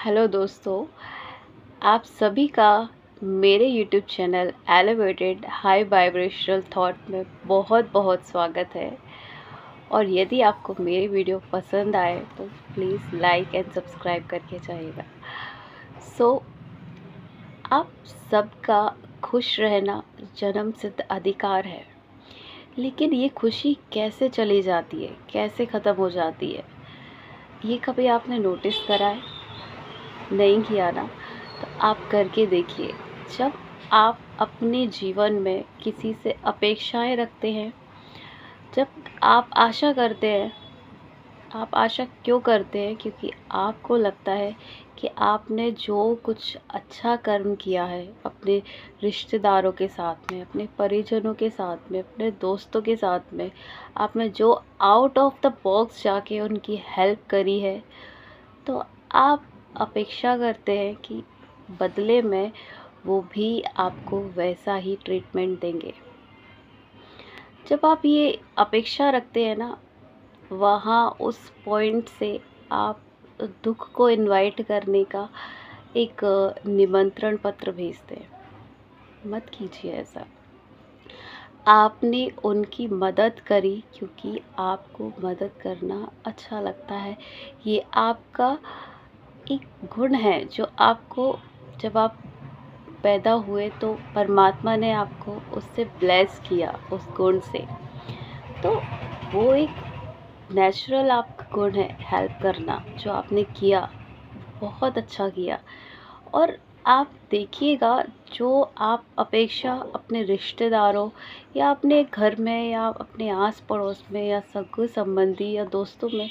Hello दोस्तों, आप सभी का मेरे YouTube channel elevated high vibrational thought में बहुत बहुत स्वागत है। और यदि आपको मेरी वीडियो पसंद आए तो प्लीज़ लाइक एंड सब्सक्राइब करके जाइएगा। आप सबका खुश रहना जन्मसिद्ध अधिकार है, लेकिन ये खुशी कैसे चली जाती है, कैसे ख़त्म हो जाती है, ये कभी आपने नोटिस करा है? नहीं किया ना, तो आप करके देखिए। जब आप अपने जीवन में किसी से अपेक्षाएं रखते हैं, जब आप आशा करते हैं, आप आशा क्यों करते हैं? क्योंकि आपको लगता है कि आपने जो कुछ अच्छा कर्म किया है अपने रिश्तेदारों के साथ में, अपने परिजनों के साथ में, अपने दोस्तों के साथ में, आपने जो आउट ऑफ द बॉक्स जाके उनकी हेल्प करी है, तो आप अपेक्षा करते हैं कि बदले में वो भी आपको वैसा ही ट्रीटमेंट देंगे। जब आप ये अपेक्षा रखते हैं ना, वहाँ उस पॉइंट से आप दुख को इनवाइट करने का एक निमंत्रण पत्र भेजते हैं। मत कीजिए ऐसा। आपने उनकी मदद करी क्योंकि आपको मदद करना अच्छा लगता है। ये आपका एक गुण है जो आपको, जब आप पैदा हुए तो परमात्मा ने आपको उससे ब्लेस किया, उस गुण से। तो वो एक नेचुरल आपका गुण है हेल्प करना, जो आपने किया, बहुत अच्छा किया। और आप देखिएगा, जो आप अपेक्षा अपने रिश्तेदारों या अपने घर में या अपने आस पड़ोस में या सगे संबंधी या दोस्तों में,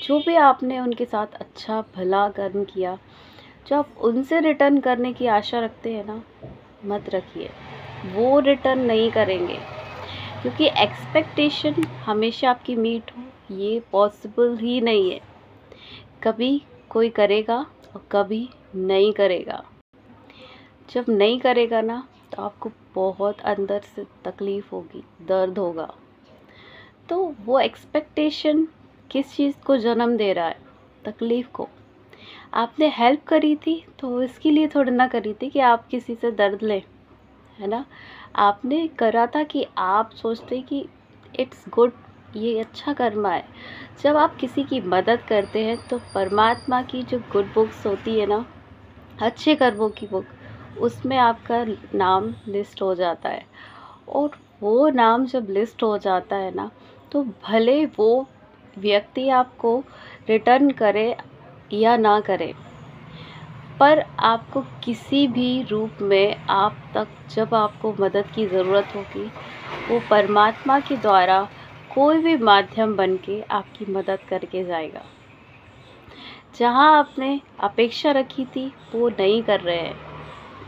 जो भी आपने उनके साथ अच्छा भला कर्म किया, जो आप उनसे रिटर्न करने की आशा रखते हैं ना, मत रखिए। वो रिटर्न नहीं करेंगे, क्योंकि एक्सपेक्टेशन हमेशा आपकी मीट हो ये पॉसिबल ही नहीं है। कभी कोई करेगा और कभी नहीं करेगा। जब नहीं करेगा ना, तो आपको बहुत अंदर से तकलीफ़ होगी, दर्द होगा। तो वो एक्सपेक्टेशन किस चीज़ को जन्म दे रहा है? तकलीफ़ को। आपने हेल्प करी थी तो इसके लिए थोड़ी ना करी थी कि आप किसी से दर्द लें, है ना? आपने करा था कि आप सोचते कि इट्स गुड, ये अच्छा कर्म है। जब आप किसी की मदद करते हैं तो परमात्मा की जो गुड बुक्स होती है ना, अच्छे कर्मों की बुक, उसमें आपका नाम लिस्ट हो जाता है। और वो नाम जब लिस्ट हो जाता है ना, तो भले वो व्यक्ति आपको रिटर्न करे या ना करे, पर आपको किसी भी रूप में आप तक जब आपको मदद की ज़रूरत होगी, वो परमात्मा के द्वारा कोई भी माध्यम बन के आपकी मदद करके जाएगा। जहाँ आपने अपेक्षा रखी थी वो नहीं कर रहे हैं,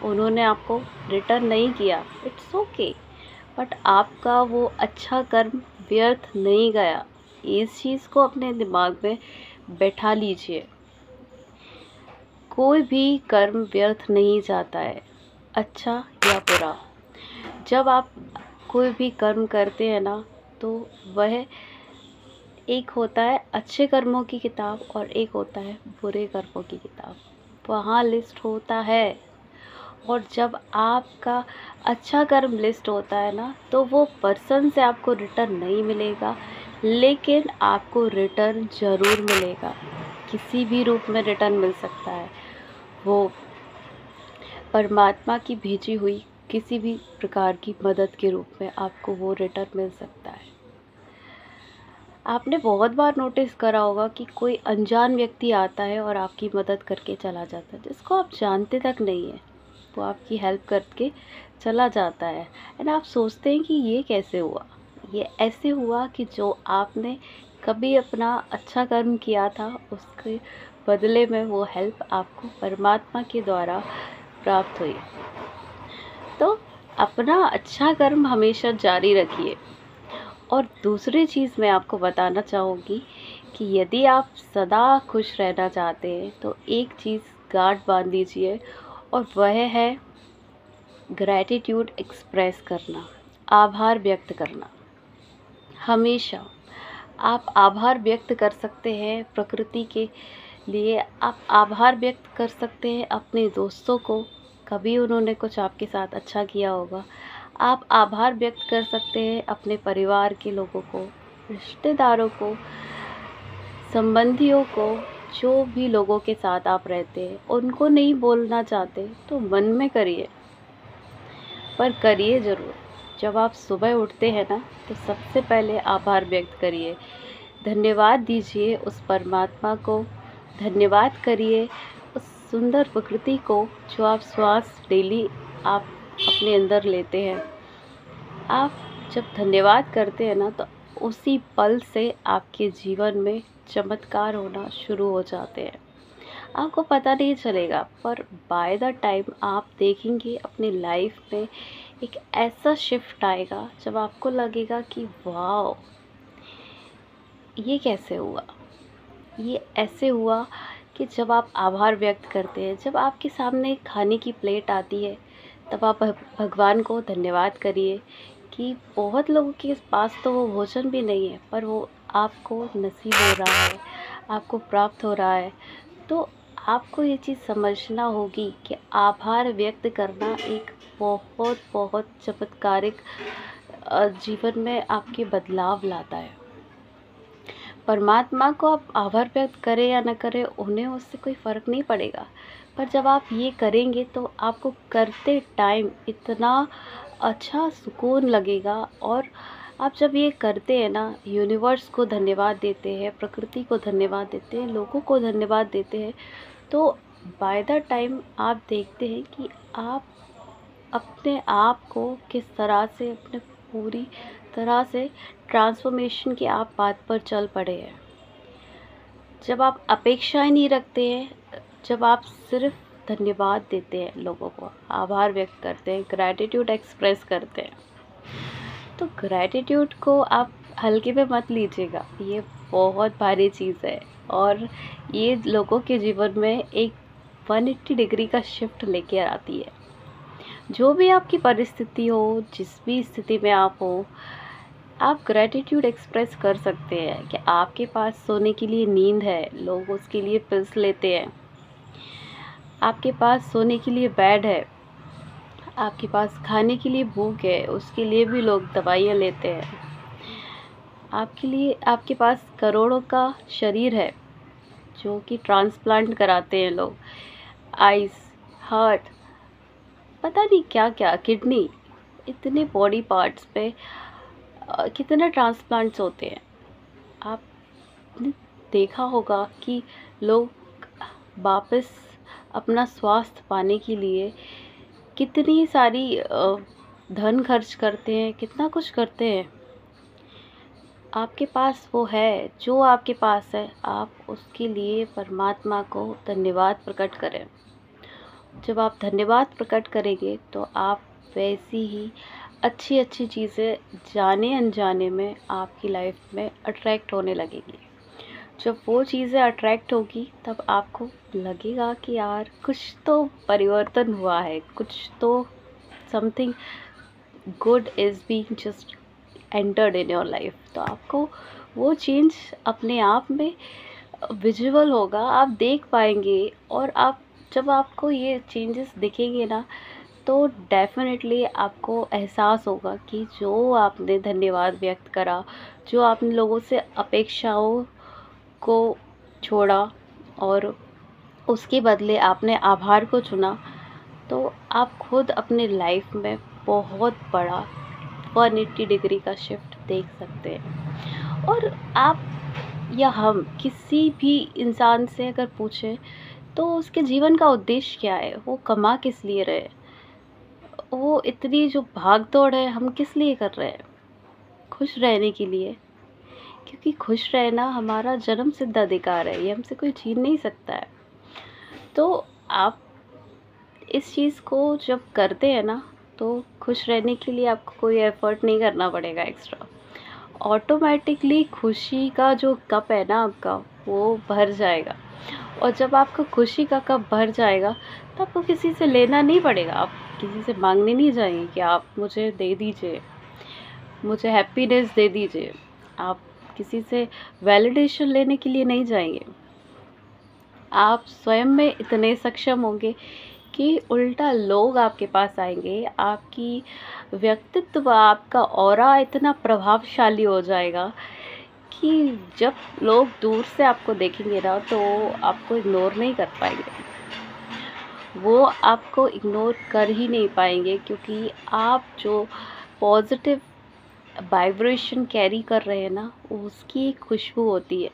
उन्होंने आपको रिटर्न नहीं किया, इट्स ओके, बट आपका वो अच्छा कर्म व्यर्थ नहीं गया। इस चीज़ को अपने दिमाग में बैठा लीजिए। कोई भी कर्म व्यर्थ नहीं जाता है, अच्छा या बुरा। जब आप कोई भी कर्म करते हैं ना, तो वह एक होता है अच्छे कर्मों की किताब और एक होता है बुरे कर्मों की किताब, वहाँ लिस्ट होता है। और जब आपका अच्छा कर्म लिस्ट होता है ना, तो वो पर्सन से आपको रिटर्न नहीं मिलेगा, लेकिन आपको रिटर्न ज़रूर मिलेगा। किसी भी रूप में रिटर्न मिल सकता है। वो परमात्मा की भेजी हुई किसी भी प्रकार की मदद के रूप में आपको वो रिटर्न मिल सकता है। आपने बहुत बार नोटिस करा होगा कि कोई अनजान व्यक्ति आता है और आपकी मदद करके चला जाता है, जिसको आप जानते तक नहीं है, वो आपकी हेल्प करके चला जाता है। एंड आप सोचते हैं कि ये कैसे हुआ? ये ऐसे हुआ कि जो आपने कभी अपना अच्छा कर्म किया था, उसके बदले में वो हेल्प आपको परमात्मा के द्वारा प्राप्त हुई। तो अपना अच्छा कर्म हमेशा जारी रखिए। और दूसरी चीज़ मैं आपको बताना चाहूँगी कि यदि आप सदा खुश रहना चाहते हैं, तो एक चीज़ गांठ बांध दीजिए, और वह है ग्रैटिट्यूड एक्सप्रेस करना, आभार व्यक्त करना। हमेशा आप आभार व्यक्त कर सकते हैं प्रकृति के लिए आप आभार व्यक्त कर सकते हैं अपने दोस्तों को, कभी उन्होंने कुछ आपके साथ अच्छा किया होगा। आप आभार व्यक्त कर सकते हैं अपने परिवार के लोगों को, रिश्तेदारों को, संबंधियों को, जो भी लोगों के साथ आप रहते हैं। उनको नहीं बोलना चाहते तो मन में करिए, पर करिए ज़रूर। जब आप सुबह उठते हैं ना, तो सबसे पहले आभार व्यक्त करिए, धन्यवाद दीजिए उस परमात्मा को, धन्यवाद करिए उस सुंदर प्रकृति को जो आप श्वास डेली आप अपने अंदर लेते हैं। आप जब धन्यवाद करते हैं ना, तो उसी पल से आपके जीवन में चमत्कार होना शुरू हो जाते हैं। आपको पता नहीं चलेगा, पर बाय द टाइम आप देखेंगे अपनी लाइफ में एक ऐसा शिफ्ट आएगा जब आपको लगेगा कि वाह, ये कैसे हुआ। ये ऐसे हुआ कि जब आप आभार व्यक्त करते हैं, जब आपके सामने खाने की प्लेट आती है, तब आप भगवान को धन्यवाद करिए कि बहुत लोगों के पास तो वो भोजन भी नहीं है, पर वो आपको नसीब हो रहा है, आपको प्राप्त हो रहा है। तो आपको ये चीज़ समझना होगी कि आभार व्यक्त करना एक बहुत बहुत चमत्कारिक जीवन में आपके बदलाव लाता है। परमात्मा को आप आभार व्यक्त करें या न करें, उन्हें उससे कोई फ़र्क नहीं पड़ेगा, पर जब आप ये करेंगे तो आपको करते टाइम इतना अच्छा सुकून लगेगा। और आप जब ये करते हैं ना, यूनिवर्स को धन्यवाद देते हैं, प्रकृति को धन्यवाद देते हैं, लोगों को धन्यवाद देते हैं, तो बाय द टाइम आप देखते हैं कि आप अपने आप को किस तरह से, अपने पूरी तरह से ट्रांसफॉर्मेशन की आप बात पर चल पड़े हैं। जब आप अपेक्षाएं नहीं रखते हैं, जब आप सिर्फ धन्यवाद देते हैं, लोगों को आभार व्यक्त करते हैं, ग्रैटिट्यूड एक्सप्रेस करते हैं, तो ग्रैटिट्यूड को आप हल्के में मत लीजिएगा। ये बहुत भारी चीज़ है और ये लोगों के जीवन में एक 180 डिग्री का शिफ्ट लेके आती है। जो भी आपकी परिस्थिति हो, जिस भी स्थिति में आप हो, आप ग्रैटिट्यूड एक्सप्रेस कर सकते हैं कि आपके पास सोने के लिए नींद है, लोग उसके लिए पिल्स लेते हैं। आपके पास सोने के लिए बेड है, आपके पास खाने के लिए भूख है, उसके लिए भी लोग दवाइयाँ लेते हैं। आपके पास करोड़ों का शरीर है जो कि ट्रांसप्लांट कराते हैं लोग, आइस, हार्ट, पता नहीं क्या क्या, किडनी, इतने बॉडी पार्ट्स पे कितने ट्रांसप्लांट्स होते हैं। आपने देखा होगा कि लोग वापस अपना स्वास्थ्य पाने के लिए कितनी सारी धन खर्च करते हैं, कितना कुछ करते हैं। आपके पास वो है, जो आपके पास है, आप उसके लिए परमात्मा को धन्यवाद प्रकट करें। जब आप धन्यवाद प्रकट करेंगे तो आप वैसी ही अच्छी अच्छी चीज़ें जाने अनजाने में आपकी लाइफ में अट्रैक्ट होने लगेगी। जब वो चीज़ें अट्रैक्ट होगी, तब आपको लगेगा कि यार कुछ तो परिवर्तन हुआ है, कुछ तो something good is being just entered in your life. तो आपको वो चेंज अपने आप में विजुअल होगा, आप देख पाएंगे। और आप जब आपको ये चेंजेस दिखेंगे ना, तो डेफ़िनेटली आपको एहसास होगा कि जो आपने धन्यवाद व्यक्त करा, जो आपने लोगों से अपेक्षाओं को छोड़ा और उसके बदले आपने आभार को चुना, तो आप खुद अपने लाइफ में बहुत बड़ा 180 डिग्री का शिफ्ट देख सकते हैं। और आप या हम किसी भी इंसान से अगर पूछें, तो उसके जीवन का उद्देश्य क्या है, वो कमा किस लिए रहे, वो इतनी जो भाग दौड़ है हम किस लिए कर रहे हैं? खुश रहने के लिए। क्योंकि खुश रहना हमारा जन्म सिद्ध अधिकार है, ये हमसे कोई छीन नहीं सकता है। तो आप इस चीज़ को जब करते हैं ना, तो खुश रहने के लिए आपको कोई एफ़र्ट नहीं करना पड़ेगा एक्स्ट्रा। ऑटोमेटिकली खुशी का जो कप है ना आपका, वो भर जाएगा। और जब आपका खुशी का कप भर जाएगा, तो आपको किसी से लेना नहीं पड़ेगा, आप किसी से मांगने नहीं जाएंगे कि आप मुझे दे दीजिए, मुझे हैप्पीनेस दे दीजिए। आप किसी से वैलिडेशन लेने के लिए नहीं जाएंगे। आप स्वयं में इतने सक्षम होंगे कि उल्टा लोग आपके पास आएंगे, आपकी व्यक्तित्व, आपका ऑरा इतना प्रभावशाली हो जाएगा कि जब लोग दूर से आपको देखेंगे ना तो आपको इग्नोर नहीं कर पाएंगे। वो आपको इग्नोर कर ही नहीं पाएंगे, क्योंकि आप जो पॉजिटिव वाइब्रेशन कैरी कर रहे हैं ना, उसकी एक खुशबू होती है।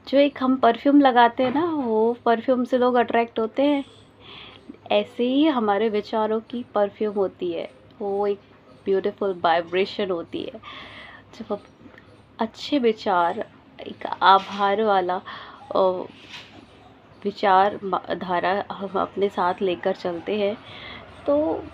जो एक हम परफ्यूम लगाते हैं ना, वो परफ्यूम से लोग अट्रैक्ट होते हैं, ऐसे ही हमारे विचारों की परफ्यूम होती है। वो एक ब्यूटीफुल वाइब्रेशन होती है। जब आप अच्छे विचार, एक आभार वाला अ, धारा हम अपने साथ लेकर चलते हैं, तो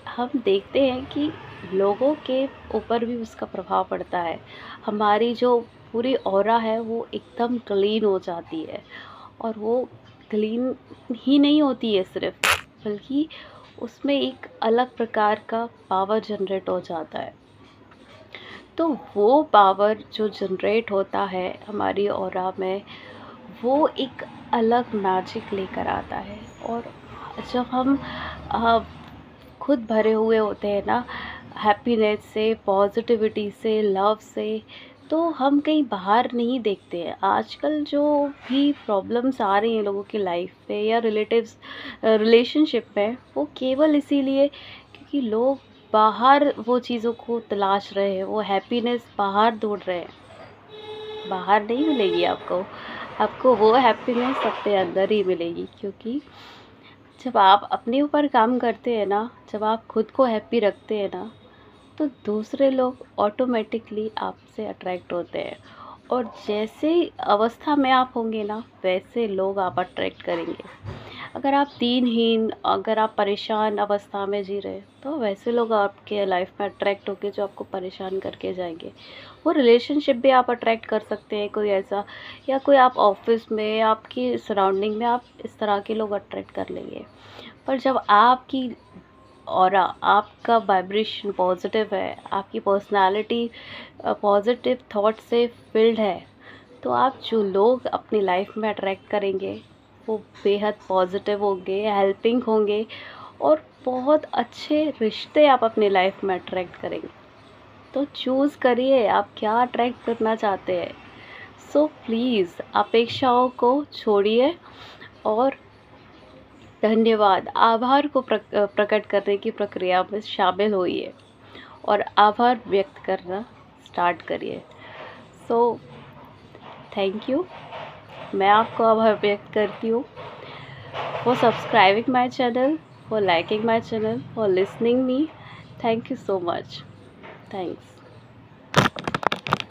हम देखते हैं कि लोगों के ऊपर भी उसका प्रभाव पड़ता है। हमारी जो पूरी ऑरा है वो एकदम क्लीन हो जाती है, और वो क्लीन ही नहीं होती है सिर्फ, बल्कि उसमें एक अलग प्रकार का पावर जनरेट हो जाता है। तो वो पावर जो जनरेट होता है हमारी ऑरा में, वो एक अलग मैजिक लेकर आता है। और जब हम अ, खुद भरे हुए होते हैं ना, हैप्पीनेस से, पॉजिटिविटी से, लव से, तो हम कहीं बाहर नहीं देखते हैं। आजकल जो भी प्रॉब्लम्स आ रही हैं लोगों की लाइफ पे या रिलेशनशिप में, वो केवल इसीलिए क्योंकि लोग बाहर वो चीज़ों को तलाश रहे हैं, वो हैप्पीनेस बाहर ढूंढ रहे हैं। बाहर नहीं मिलेगी आपको, आपको वो हैप्पीनेस अपने अंदर ही मिलेगी। क्योंकि जब आप अपने ऊपर काम करते हैं ना, जब आप खुद को हैप्पी रखते हैं ना, तो दूसरे लोग ऑटोमेटिकली आपसे अट्रैक्ट होते हैं। और जैसे अवस्था में आप होंगे ना, वैसे लोग आप अट्रैक्ट करेंगे। अगर आप दीनहीन, अगर आप परेशान अवस्था में जी रहे हैं, तो वैसे लोग आपके लाइफ में अट्रैक्ट होके जो आपको परेशान करके जाएंगे। वो रिलेशनशिप भी आप अट्रैक्ट कर सकते हैं, कोई ऐसा, या कोई आप ऑफिस में, आपकी सराउंडिंग में आप इस तरह के लोग अट्रैक्ट कर लेंगे। पर जब आपकी ऑरा, आपका वाइब्रेशन पॉजिटिव है, आपकी पर्सनालिटी पॉजिटिव थॉट से फिल्ड है, तो आप जो लोग अपनी लाइफ में अट्रैक्ट करेंगे वो बेहद पॉजिटिव होंगे, हेल्पिंग होंगे, और बहुत अच्छे रिश्ते आप अपनी लाइफ में अट्रैक्ट करेंगे। तो चूज़ करिए आप क्या अट्रैक्ट करना चाहते हैं। सो प्लीज़ अपेक्षाओं को छोड़िए और धन्यवाद, आभार को प्रकट करने की प्रक्रिया में शामिल होइए और आभार व्यक्त करना स्टार्ट करिए। So thank you. मैं आपको आभार व्यक्त करती हूँ for subscribing my channel, for liking my channel, for listening me. Thank you so much. Thanks.